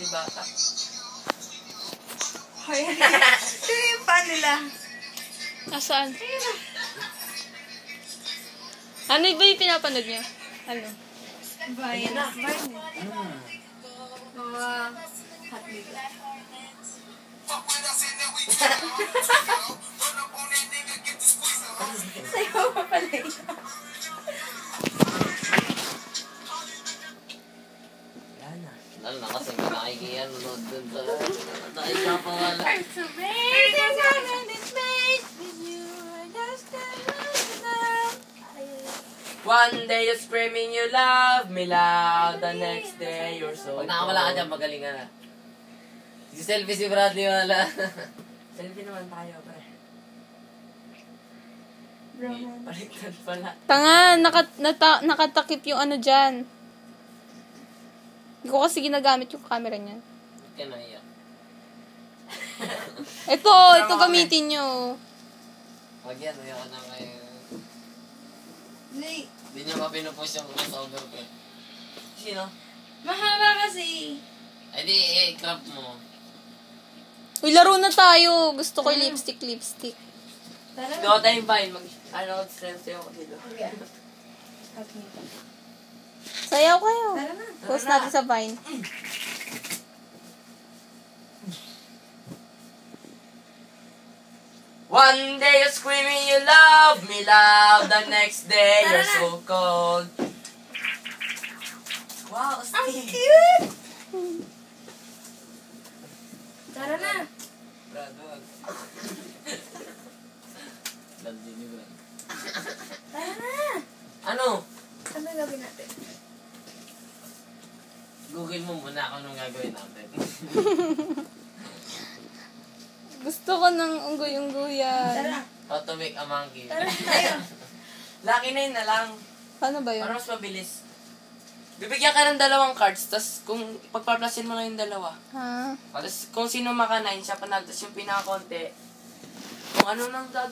si Bata. Hoy, ito yung fan nila. Nasaan? Ano ba yung pinapanood niya? Ano? Bayan na. Mga hot nila. Sayo pa pala yun. Lalo na kasi nakikiyan nunod dun sa nakikapawala. So make us happen this made with you. One day you're screaming you love me loud, the next day you're so. Pag nakawala ka dyan, magaling ka na. Si selfie si Bradley wala. Selfie naman tayo, pre. Baliktad pala. Tanga, nakatakip yung ano dyan. Hindi ko kasi ginagamit yung camera niyan. Ba't ka naiyak? Ito gamitin nyo. Wag yan, ayoko na kayo. Hindi nyo mapinupush yung crossover ko. Sino? Mahaba kasi. Ay di, crop mo. Uy, laro na tayo. Gusto ko yung lipstick. Tara. Gawa tayong Vine. Sense ko dito. Okay. Sayaw kayo. Tara na. Post natin sa Vine. One day you're screaming you love me loud, the next day you're so cold. Wow, Ang Steve. cute! Tara na. Brado. Love din ni Brad. Tara na. Ano? Ano gawin natin? Google mo muna kung anong gagawin natin. Gusto ko ng unggoy-unggoyan. Tara. How to make a monkey. Tara. Tayo. Lucky na yun na lang. Paano ba yun? Para mas mabilis. Bibigyan ka ng 2 cards, tas kung pagpaplasin mo lang yung 2. Ha? Tapos kung sino maka-9, siya panalo. Tapos yung pinaka-konti, kung ano nang gagawin.